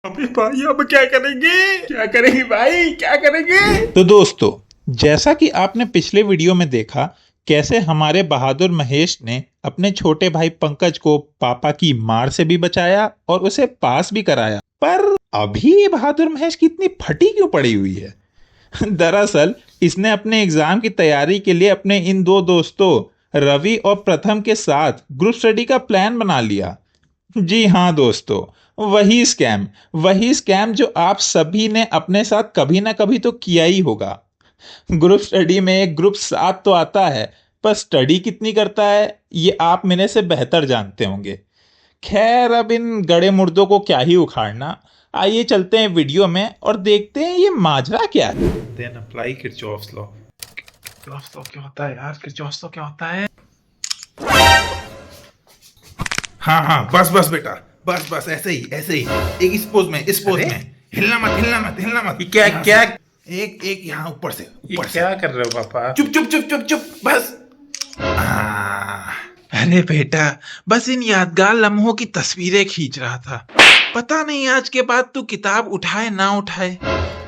अबे भाई अब क्या करेंगे? क्या करेंगे भाई, क्या करेंगे? तो दोस्तों, जैसा कि आपने पिछले वीडियो में देखा कैसे हमारे बहादुर महेश ने अपने छोटे भाई पंकज को पापा की मार से भी बचाया और उसे पास भी कराया। पर अभी ये बहादुर महेश की इतनी फटी क्यों पड़ी हुई है? दरअसल इसने अपने एग्जाम की तैयारी के लिए अपने इन दो दोस्तों रवि और प्रथम के साथ ग्रुप स्टडी का प्लान बना लिया। जी हाँ दोस्तों, वही स्कैम जो आप सभी ने अपने साथ कभी ना कभी तो किया ही होगा। ग्रुप स्टडी में एक ग्रुप साथ तो आता है, पर स्टडी कितनी करता है ये आप मेरे से बेहतर जानते होंगे। खैर, अब इन गड़े मुर्दों को क्या ही उखाड़ना। आइए चलते हैं वीडियो में और देखते हैं ये माजरा क्या है। Then apply Kirchhoff's law. Kirchhoff's law क्या होता है यार? किरचॉफ्स लॉ क्या होता है? हाँ बस बेटा, बस ऐसे ही एक इस पोज में हिलना मत क्या एक यहाँ ऊपर से क्या कर रहे हो पापा? चुप बस। अरे बेटा, बस इन यादगार लम्हों की तस्वीरें खींच रहा था। पता नहीं आज के बाद तू किताब उठाए ना उठाए,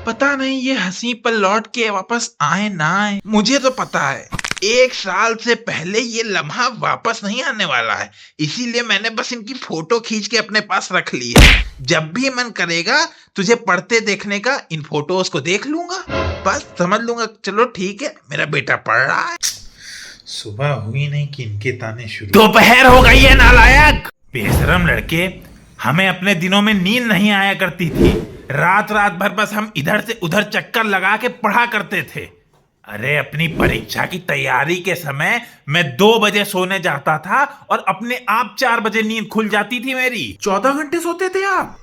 पता नहीं ये हंसी पल लौट के वापस आए ना आए। मुझे तो पता है 1 साल से पहले ये लम्हा वापस नहीं आने वाला है, इसीलिए मैंने बस इनकी फोटो खींच के अपने पास रख ली है। जब भी मन करेगा तुझे पढ़ते देखने का, इन फोटोज को देख लूंगा, बस समझ लूंगा चलो ठीक है मेरा बेटा पढ़ रहा है। सुबह हुई नहीं कि इनके ताने शुरू। दोपहर हो गई है नालायक। बेशरम लड़के, हमें अपने दिनों में नींद नहीं आया करती थी। रात भर बस हम इधर से उधर चक्कर लगा के पढ़ा करते थे। अरे अपनी परीक्षा की तैयारी के समय मैं 2 बजे सोने जाता था और अपने आप 4 बजे नींद खुल जाती थी मेरी। 14 घंटे सोते थे आप?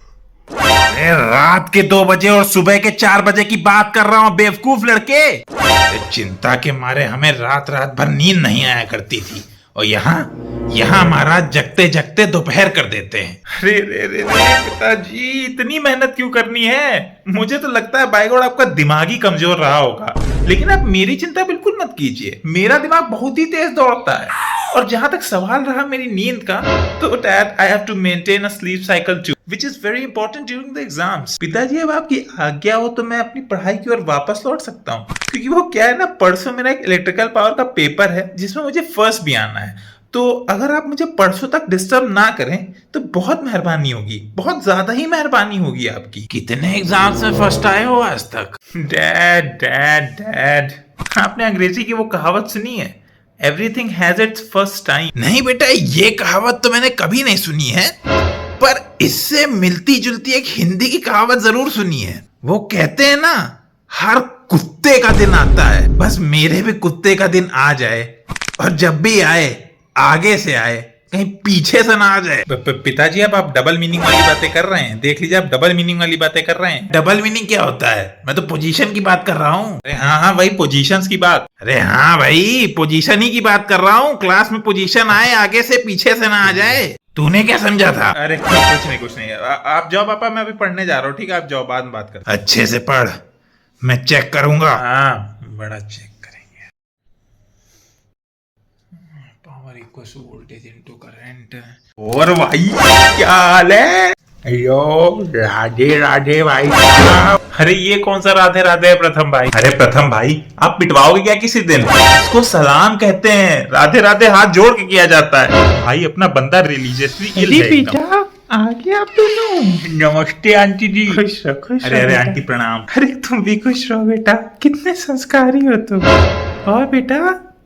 अरे रात के 2 बजे और सुबह के 4 बजे की बात कर रहा हूँ बेवकूफ लड़के। अरे चिंता के मारे हमें रात भर नींद नहीं आया करती थी, और यहाँ महाराज जगते जगते दोपहर कर देते हैं। रे पिताजी, इतनी मेहनत क्यों करनी है? मुझे तो लगता है बाय गॉड आपका दिमाग ही कमजोर रहा होगा। लेकिन आप मेरी चिंता बिल्कुल मत कीजिए, मेरा दिमाग बहुत ही तेज दौड़ता है। और जहां तक सवाल रहा मेरी नींद का, तो dad I have to maintain a sleep cycle too, which is very important during the exams. पिताजी, अब आपकी आज्ञा हो तो मैं अपनी पढ़ाई की ओर वापस लौट सकता हूँ, क्योंकि वो क्या है ना, परसों मेरा एक इलेक्ट्रिकल पावर का पेपर है जिसमें मुझे फर्स्ट भी आना है। तो अगर आप मुझे परसों तक डिस्टर्ब ना करें तो बहुत मेहरबानी होगी, बहुत ज्यादा ही मेहरबानी होगी आपकी। कितने एग्जाम्स में फर्स्ट आए हो आज तक? डैड, आपने अंग्रेजी की वो कहावत सुनी है, everything has its first time? नहीं बेटा, ये कहावत तो मैंने कभी नहीं सुनी है, पर इससे मिलती जुलती एक हिंदी की कहावत जरूर सुनी है। वो कहते हैं ना, हर कुत्ते का दिन आता है, बस मेरे भी कुत्ते का दिन आ जाए, और जब भी आए आगे से आए, कहीं पीछे से ना आ जाए। पिताजी, अब आप डबल मीनिंग वाली बातें कर रहे हैं। देख लीजिए, आप डबल मीनिंग वाली बातें कर रहे हैं। डबल मीनिंग क्या होता है? मैं तो पोजीशन की बात कर रहा हूँ। अरे हाँ वही पोजीशंस की बात। अरे हाँ भाई, पोजीशन ही की बात कर रहा हूँ। क्लास में पोजीशन आए, आगे से पीछे से ना आ जाए। तूने क्या समझा था? अरे कुछ नहीं। आप जाओ पापा, मैं अभी पढ़ने जा रहा हूँ। ठीक है, आप जाओ, बाद में बात करते। अच्छे से पढ़, मैं चेक करूंगा। हाँ, बड़ा चेक करेंगे। Power equals to voltage into current. और भाई क्या हाल है? अयो राधे भाई। अरे ये कौन सा राधे है प्रथम भाई? अरे प्रथम भाई, आप पिटवाओगे क्या किसी दिन? इसको सलाम कहते हैं, राधे हाथ जोड़ के किया जाता है। भाई अपना बंदा रिलीजियसली इल है एकदम। आगे आप दोनों। नमस्ते आंटी जी। खुश रहो। अरे आंटी प्रणाम। अरे तुम भी खुश रहो बेटा, कितने संस्कारी हो तुम। और बेटा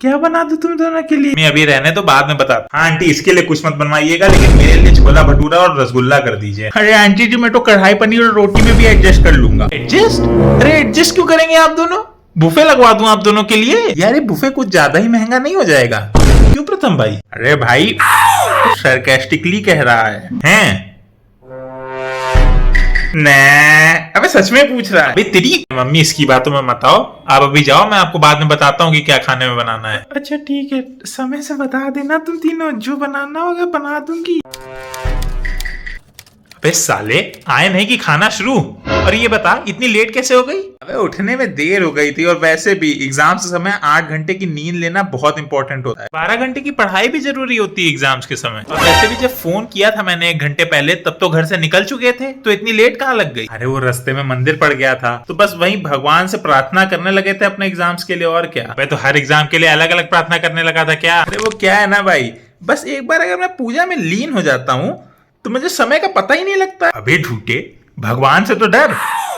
क्या बना दूं तुम दोनों के लिए? मैं अभी रहने तो बाद में बता। हाँ आंटी, इसके लिए कुछ मत बनवाइएगा, लेकिन मेरे लिए छोला भटूरा और रसगुल्ला कर दीजिए। अरे आंटी जी, मैं तो कढ़ाई पनीर और रोटी में भी एडजस्ट कर लूंगा। एडजस्ट? अरे एडजस्ट क्यों करेंगे आप दोनों? बुफे लगवा दूं आप दोनों के लिए? यार ये बुफे कुछ ज्यादा ही महंगा नहीं हो जाएगा? क्यों प्रथम भाई? अरे भाई सरकास्टिकली कह रहा है? अबे सच में पूछ रहा है? अबे तेरी मम्मी, इसकी बातों में मत आओ। आप अभी जाओ, मैं आपको बाद में बताता हूँ कि क्या खाने में बनाना है। अच्छा ठीक है, समय से बता देना तुम तीनों, जो बनाना होगा बना दूंगी। अबे साले, आए नहीं कि खाना शुरू? और ये बता इतनी लेट कैसे हो गई? अबे उठने में देर हो गई थी और वैसे भी एग्जाम से समय 8 घंटे की नींद लेना बहुत इंपॉर्टेंट होता है। 12 घंटे की पढ़ाई भी जरूरी होती है एग्जाम्स के समय। और वैसे भी जब फोन किया था मैंने 1 घंटे पहले तब तो घर से निकल चुके थे, तो इतनी लेट कहाँ लग गई? अरे वो रास्ते में मंदिर पड़ गया था तो बस वहीं भगवान से प्रार्थना करने लगे थे अपने एग्जाम्स के लिए, और क्या। मैं तो हर एग्जाम के लिए अलग अलग प्रार्थना करने लगा था क्या? अरे वो क्या है ना भाई, बस एक बार अगर मैं पूजा में लीन हो जाता हूँ तो मुझे समय का पता ही नहीं लगता। अबे झूठे, भगवान से तो डर।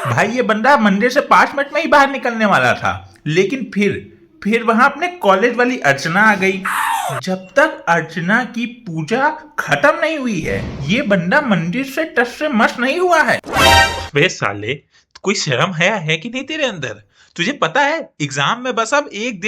भाई ये बंदा मंदिर से 5 मिनट में ही बाहर निकलने वाला था, लेकिन फिर वहां अपने कॉलेज वाली अर्चना आ गई। जब तक अर्चना की पूजा खत्म नहीं हुई है ये बंदा मंदिर से टस से मस नहीं हुआ है। वे साले, कोई शर्म है कि नहीं तेरे अंदर? तुझे पता है एग्जाम में बस अब एक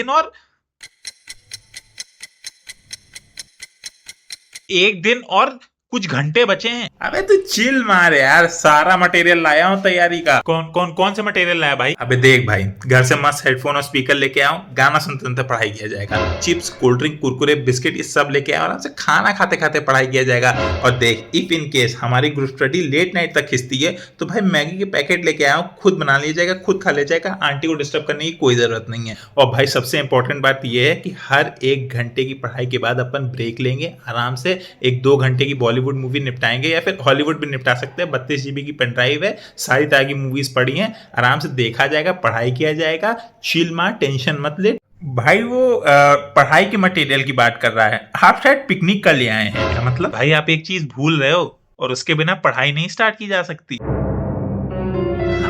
दिन और कुछ घंटे बचे हैं। अबे तू चिल मार यार, सारा मटेरियल लाया हूँ तैयारी का। कौन से मटेरियल लाया भाई? अबे देख भाई, घर से मस्त हेडफोन और स्पीकर लेके आओ, गाना सुनते सुनते पढ़ाई किया जाएगा। Chips, cold drink, Kurkure, biscuit ये सब लेके आओ, आराम से खाना खाते खाते पढ़ाई किया जाएगा। और देख, इफ इन केस हमारी ग्रुप स्टडी लेट नाइट तक खिंचती है तो भाई मैगी के पैकेट लेके आओ, खुद बना लिया जाएगा, खुद खा लिया जाएगा, आंटी को डिस्टर्ब करने की कोई जरूरत नहीं है। और भाई सबसे इंपॉर्टेंट बात यह है कि हर 1 घंटे की पढ़ाई के बाद अपन ब्रेक लेंगे, आराम से 1-2 घंटे की बॉलीवुड मूवी निपटाएंगे या फिर हॉलीवुड भी निपटा सकते हैं। 32 GB की पेन ड्राइव है, सारी तरह की मूवीज पड़ी हैं, आराम से देखा जाएगा, पढ़ाई किया जाएगा। चिल मार, टेंशन मत ले। भाई वो पढ़ाई के मटेरियल की बात कर रहा है, आप शायद पिकनिक का ले आए हैं। क्या मतलब? भाई आप एक चीज भूल रहे हो, और उसके बिना पढ़ाई नहीं स्टार्ट की जा सकती।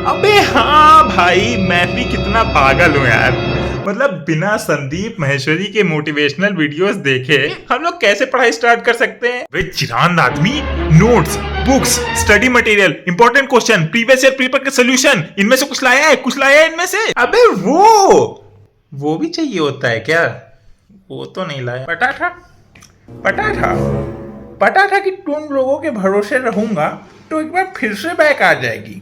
अबे हाँ भाई, मैं भी कितना पागल हूँ यार। मतलब बिना संदीप माहेश्वरी के मोटिवेशनल वीडियोस देखे हम लोग कैसे पढ़ाई स्टार्ट कर सकते हैं? वे चिरांद आदमी, notes, books, study material, important question, previous year paper के सॉल्यूशन, इनमें से कुछ लाया है इनमें से? अबे वो भी चाहिए होता है क्या? वो तो नहीं लाया। पता था कि तुम लोगों के भरोसे रहूंगा तो एक बार फिर से बैक आ जाएगी।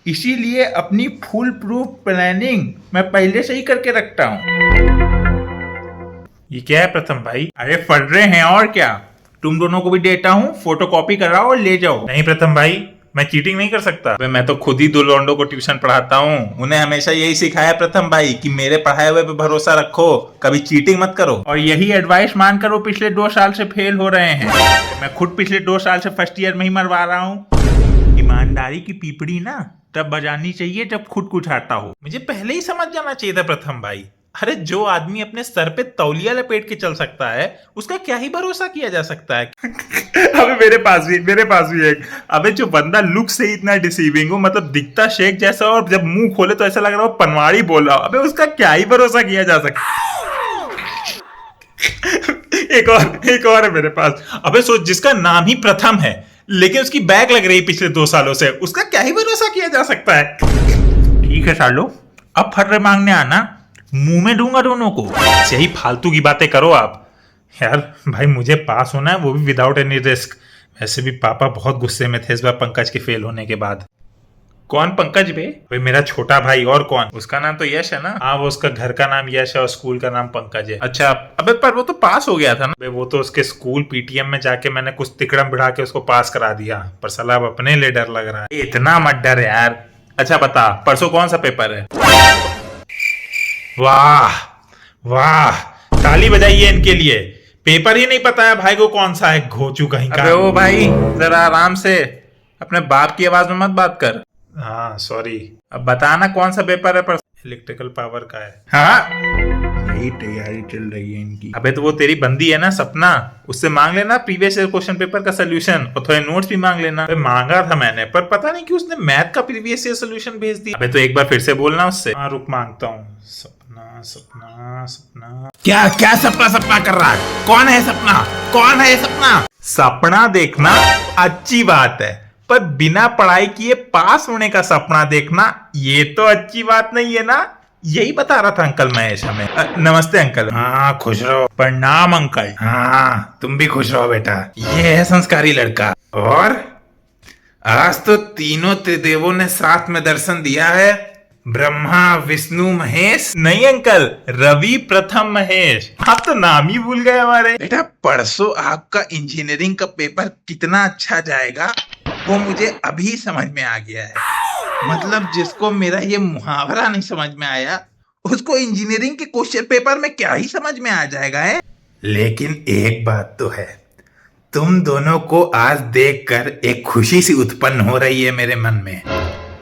इसीलिए अपनी फुल प्रूफ प्लानिंग मैं पहले से ही करके रखता हूँ। ये क्या है प्रथम भाई? अरे पढ़ रहे हैं और क्या, तुम दोनों को भी देता हूँ, फोटोकॉपी कराओ और ले जाओ। नहीं प्रथम भाई, मैं चीटिंग नहीं कर सकता। मैं तो खुद ही 2 लौंडों को ट्यूशन पढ़ाता हूँ, उन्हें हमेशा यही सिखाया प्रथम भाई कि मेरे पढ़ाए हुए पे भरोसा रखो, कभी चीटिंग मत करो। और यही एडवाइस मानकर वो पिछले 2 साल से फेल हो रहे हैं। मैं खुद पिछले 2 साल से फर्स्ट ईयर में ही मरवा रहा हूँ। ईमानदारी की पीपड़ी ना तब बजानी चाहिए जब खुद कुछ आता हो। मुझे पहले ही समझ जाना चाहिए था प्रथम भाई। अरे जो आदमी अपने सर पे तौलिया लपेट के चल सकता है उसका क्या ही भरोसा किया जा सकता है? अबे मेरे पास भी एक, अबे जो बंदा लुक से ही इतना डिसीविंग हो, मतलब दिखता शेख जैसा और जब मुंह खोले तो ऐसा लग रहा हो पनवाड़ी बोल रहा हो, अबे उसका क्या ही भरोसा किया जा सकता है? एक और है मेरे पास। अबे सोच, जिसका नाम ही प्रथम है लेकिन उसकी बैक लग रही पिछले 2 सालों से, उसका क्या ही भरोसा किया जा सकता है? ठीक है सालो, अब फर्रे मांगने आना, मुंह में दूंगा दोनों को। यही फालतू की बातें करो आप। यार भाई मुझे पास होना है, वो भी विदाउट एनी रिस्क। वैसे भी पापा बहुत गुस्से में थे इस बार पंकज के फेल होने के बाद। कौन पंकज बे? भाई मेरा छोटा भाई। और कौन? उसका नाम तो यश है ना? हाँ, वो उसका घर का नाम यश है और स्कूल का नाम पंकज है। अच्छा, अबे पर वो तो पास हो गया था ना? वो तो उसके स्कूल पीटीएम में जाके मैंने कुछ तिकड़म बिठा के उसको पास करा दिया, पर साला अब अपने लिए डर लग रहा है। इतना मत डर यार। अच्छा बता, परसों कौन सा पेपर है? वाह, ताली बजाइए इनके लिए। पेपर ही नहीं पता है भाई को कौन सा है, घोचू कहीं का। अबे ओ भाई, जरा आराम से, अपने बाप की आवाज में मत बात कर। हाँ सॉरी। अब बताना कौन सा पेपर है? इलेक्ट्रिकल पावर का है। हाँ, यही तैयारी चल रही है इनकी। अबे तो वो तेरी बंदी है ना सपना, उससे मांग लेना प्रीवियस ईयर क्वेश्चन पेपर का सोल्यूशन, और थोड़े नोट्स भी मांग लेना। मांगा था मैंने, पर पता नहीं कि उसने मैथ का प्रीवियस ईयर सोल्यूशन भेज दिया। अबे तो एक बार फिर से बोलना उससे। हाँ रुक, मांगता हूँ। सपना क्या सपना कर रहा है? कौन है सपना? सपना देखना अच्छी बात है, पर बिना पढ़ाई किए पास होने का सपना देखना ये तो अच्छी बात नहीं है ना। यही बता रहा था अंकल महेश हमें। नमस्ते अंकल। हाँ खुश रहो। प्रणाम अंकल। हाँ तुम भी खुश रहो बेटा। ये है संस्कारी लड़का। और आज तो तीनों त्रिदेवों ने साथ में दर्शन दिया है, ब्रह्मा विष्णु महेश। नहीं अंकल, रवि प्रथम महेश। आप तो नाम ही भूल गए हमारे। बेटा परसों आपका इंजीनियरिंग का पेपर कितना अच्छा जाएगा वो मुझे अभी समझ में आ गया है। मतलब जिसको मेरा ये मुहावरा नहीं समझ में आया, उसको इंजीनियरिंग के क्वेश्चन पेपर में क्या ही समझ में आ जाएगा है। लेकिन एक बात तो है, तुम दोनों को आज देखकर एक खुशी सी उत्पन्न हो रही है मेरे मन में,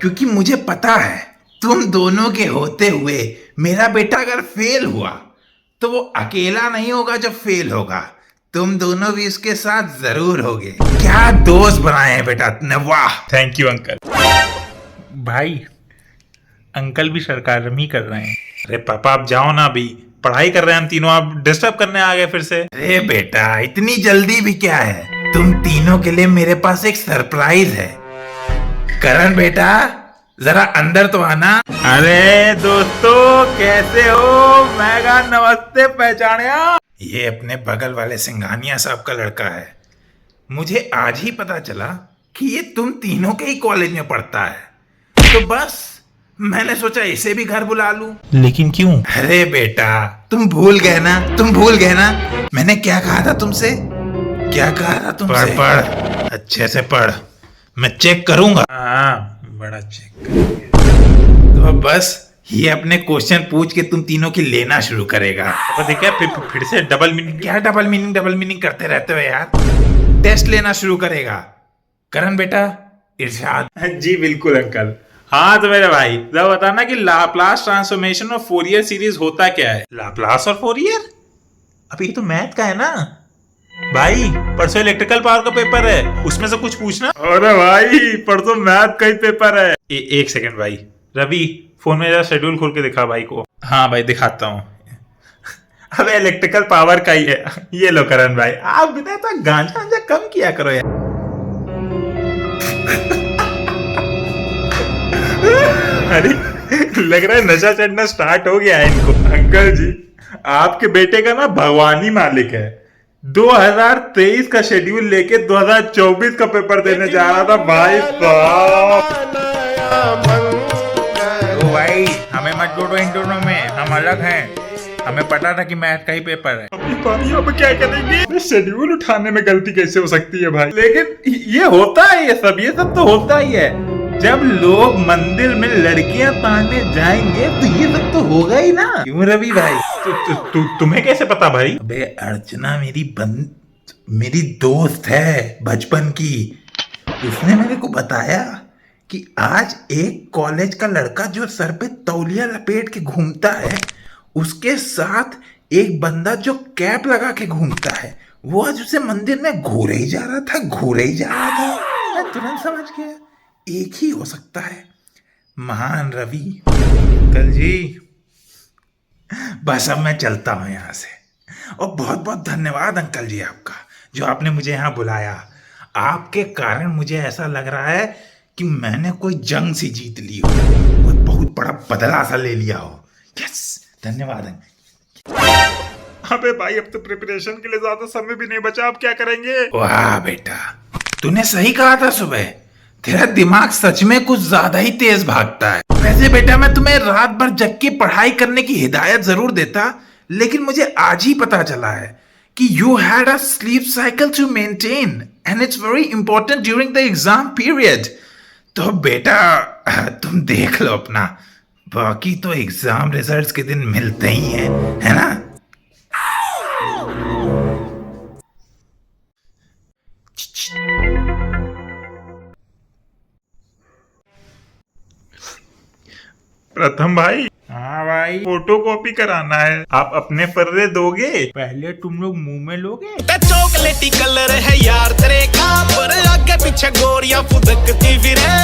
क्योंकि मुझे पता है तुम दोनों के होते हुए मेरा बेटा अगर फेल हुआ तो वो अकेला नहीं होगा जो फेल होगा, तुम दोनों भी उसके साथ जरूर होगे। क्या दोस्त बनाए हैं बेटा तुमने, वाह। Thank you uncle. भाई अंकल भी सरकार ही कर रहे हैं। अरे पापा आप जाओ ना, अभी पढ़ाई कर रहे हैं हम तीनों, आप डिस्टर्ब करने आ गए फिर से। अरे बेटा इतनी जल्दी भी क्या है, तुम तीनों के लिए मेरे पास एक सरप्राइज है। करण बेटा जरा अंदर तो आना। अरे दोस्तों कैसे हो, मैं कहा नमस्ते पहचानिया। ये अपने बगल वाले सिंघानिया साहब का लड़का है। मुझे आज ही पता चला कि ये तुम तीनों के ही कॉलेज में पढ़ता है, तो बस मैंने सोचा इसे भी घर बुला लूं। लेकिन क्यों? अरे बेटा तुम भूल गए ना, मैंने क्या कहा था तुमसे, क्या कहा था तुमसे? पढ़ अच्छे से पढ़, मैं चेक करूंगा। हाँ बड़ा चेक। तो बस ये अपने क्वेश्चन पूछ के तुम तीनों की लेना शुरू करेगा। पापा देखा फिर से डबल मीनिंग। क्या डबल मीनिंग करते रहते हो यार। टेस्ट लेना शुरू करेगा। करण बेटा, इरशाद। जी बिल्कुल अंकल। हाँ तो मेरे भाई जरा बताना कि लाप्लास ट्रांसफॉर्मेशन और फोरियर सीरीज होता क्या है। लाप्लास और फोरियर, अब ये तो मैथ का है ना भाई। परसों इलेक्ट्रिकल पावर का पेपर है, उसमें से कुछ पूछना। अरे भाई परसों मैथ का ही पेपर है। एक सेकंड भाई, रवि फोन में जरा शेड्यूल खोल के दिखा भाई को। हाँ भाई दिखाता हूँ। अबे इलेक्ट्रिकल पावर का ही है। ये लो करण भाई, आप बिना तो गांजा कम किया करो यार। अरे लग रहा है नशा चढ़ना स्टार्ट हो गया है इनको। अंकल जी आपके बेटे का ना भगवान ही मालिक है। 2023 का शेड्यूल लेके 2024 का पेपर देने जा रहा था भाई साहब। ओ भाई हमें मत जोड़ो इन दोनों में, हम अलग हैं। हमें पता था कि मैथ का ही पेपर है। भाई अब क्या करेंगे? शेड्यूल उठाने में गलती कैसे हो सकती है भाई? लेकिन ये होता है, ये सब तो होता ही है। जब लोग मंदिर में लड़कियां ताड़ने जाएंगे तो ये सब तो होगा ही ना। क्यों रवि भाई? तुम्हें कैसे पता भाई? अबे अर्चना मेरी दोस्त है बचपन की। उसने मेरे को बताया कि आज एक कॉलेज का लड़का जो सर पे तौलिया लपेट के घूमता है, उसके साथ एक बंदा जो कैप लगा के घूमता है, वो आज उसे मंदिर में घूरे ही जा रहा था। मैं तुरंत समझ गया एक ही हो सकता है, महान रवि। अंकल जी बस अब मैं चलता हूँ यहाँ से। और बहुत बहुत धन्यवाद अंकल जी आपका, जो आपने मुझे यहाँ बुलाया। आपके कारण मुझे ऐसा लग रहा है कि मैंने कोई जंग सी जीत ली हो, कोई बहुत बड़ा बदला सा ले लिया हो। यस धन्यवाद अंकल। अबे भाई अब तो प्रिपरेशन के लिए ज्यादा समय भी नहीं बचा, अब क्या करेंगे? वाह बेटा तूने सही कहा था सुबह, तेरा दिमाग सच में कुछ ज्यादा ही तेज भागता है। वैसे बेटा मैं तुम्हें रात भर जग के पढ़ाई करने की हिदायत जरूर देता, लेकिन मुझे आज ही पता चला है कि you had a sleep cycle to maintain and it's very important during the exam period. तो बेटा तुम देख लो अपना, बाकी तो एग्जाम रिजल्ट्स के दिन मिलते ही हैं, है ना? प्रथम भाई, हाँ भाई, फोटो कॉपी कराना है। आप अपने फर्रे दोगे? पहले तुम लोग मुंह में लोगे। चॉकलेटी कलर है यार तेरे का, पर आगे पीछे गोरियां फुदकती फिरे।